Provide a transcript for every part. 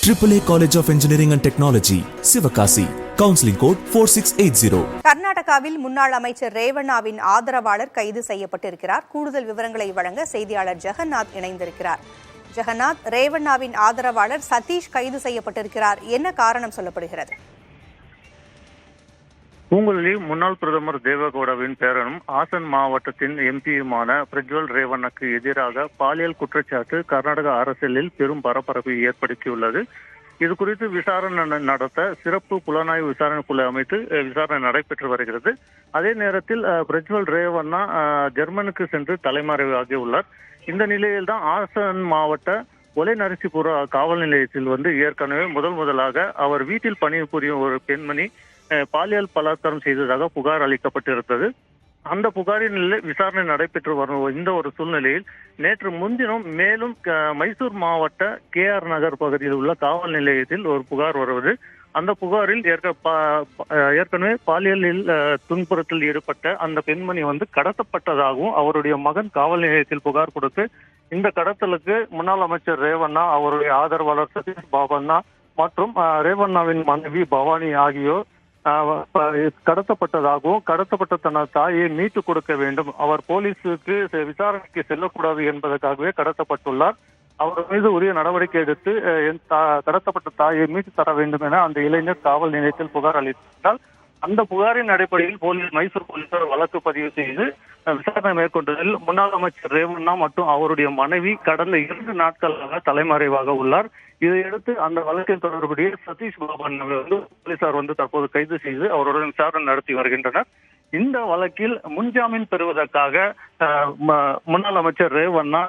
AAA College of Engineering and Technology, Sivakasi. Counseling code 4680. கர்நாடகாவில் முன்னாள் அமைச்சர் ரேவண்ணாவின் ஆதரவாளர் கைது செய்யப்பட்டிருக்கிறார். கூடுதல் விவரங்களை வழங்க செய்தியாளர் ஜெகநாத் இணைந்திருக்கிறார். ஜெகநாத், ரேவண்ணாவின் ஆதரவாளர் சதீஷ் கைது செய்யப்பட்டிருக்கிறார். என்ன காரணம் சொல்லப்படுகிறது? பூங்குழலி முன்னாள் பிரதமர் தேவகவுடாவின் பேரனும் ஆசன் மாவட்டத்தின் எம்பியுமான பிரஜ்வல் ரேவண்ணாக்கு எதிராக பாலியல் குற்றச்சாட்டு கர்நாடக அரசியலில் பெரும் பரபரப்பை ஏற்படுத்தியுள்ளது. இது குறித்து விசாரணை நடத்த சிறப்பு புலனாய்வு விசாரணை குழு அமைத்து விசாரணை நடைபெற்று வருகிறது. அதே நேரத்தில் பிரஜ்வல் ரேவண்ணா ஜெர்மனுக்கு சென்று தலைமறைவாகி உள்ளார். இந்த நிலையில் தான் ஆசன் மாவட்ட ஒலைநரசிபுர காவல் நிலையத்தில் ஏற்கனவே முதலாக அவர் வீட்டில் பணிபுரியும் ஒரு பெண்மணி பாலியல் பலாத்காரம் செய்ததாக புகார் அளிக்கப்பட்டிருந்தது. அந்த புகாரின் விசாரணை நடைபெற்று வரும் இந்த ஒரு சூழ்நிலையில் நேற்று முன்தினம் மேலும் மைசூர் மாவட்ட KR நகர் பகுதியில் உள்ள காவல் நிலையத்தில் ஒரு புகார் வருவது. அந்த புகாரில் ஏற்கனவே பாலியலில் துன்புறுத்தல் ஈடுபட்ட அந்த பெண்மணி கடத்தப்பட்டதாகவும் அவருடைய மகன் காவல் நிலையத்தில் புகார் கொடுத்து இந்த கடத்தலுக்கு முன்னாள் அமைச்சர் ரேவண்ணா, அவருடைய ஆதரவாளர் சதீஷ் பாபண்ணா மற்றும் ரேவண்ணாவின் மனைவி பவானி ஆகியோர் கடத்தப்பட்டதாகவும் கடத்தப்பட்ட தனது தாயை மீட்டு கொடுக்க வேண்டும், அவர் போலீசுக்கு விசாரணைக்கு செல்லக்கூடாது என்பதற்காகவே கடத்தப்பட்டுள்ளார், அவர் மீது உரிய நடவடிக்கை எடுத்து கடத்தப்பட்ட தாயை மீட்டு தர வேண்டும் என அந்த இளைஞர் காவல் நிலையத்தில் புகார் அளித்தால் அந்த புகாரின் அடிப்படையில் மைசூர் போலீசார் வழக்கு பதிவு செய்து விசாரணை மேற்கொண்டதில் முன்னாள் அமைச்சர் ரேவண்ணா மற்றும் அவருடைய மனைவி கடந்த 2 நாட்களாக தலைமறைவாக உள்ளார். இதையடுத்து அந்த வழக்கின் தொடர்புடைய சதீஷ் பாபண்ணாவை போலீசார் தற்போது கைது செய்து அவருடன் விசாரணை நடத்தி வருகின்றனர். இந்த வழக்கில் முன்ஜாமீன் பெறுவதற்காக முன்னாள் அமைச்சர் ரேவண்ணா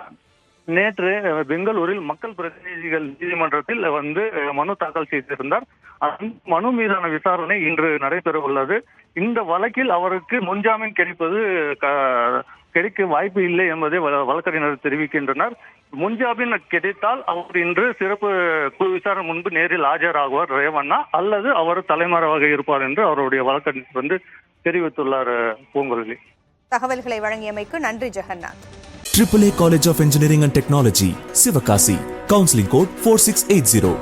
நேற்று பெங்களூரில் மக்கள் பிரதிநிதிகள் நீதிமன்றத்தில் மனு தாக்கல் செய்திருந்தார். அந்த மனு மீதான விசாரணை இன்று நடைபெற உள்ளது. இந்த வழக்கில் அவருக்கு முன்ஜாமீன் கிடைக்க வாய்ப்பு இல்லை என்பதை வழக்கறிஞர் தெரிவிக்கின்றனர். முன்ஜாமீன் கிடைத்தால் அவர் இன்று சிறப்பு குழு விசாரணை முன்பு நேரில் ஆஜராகுவார் ரேவண்ணா, அல்லது அவர் தலைமறைவாக இருப்பார் என்று அவருடைய வழக்கறிஞர் தெரிவித்துள்ளார். பூங்குழலி, தகவல்களை வழங்கியமைக்கு நன்றி Jagannath. AAA College of Engineering and Technology, Sivakasi. Counseling code 4680.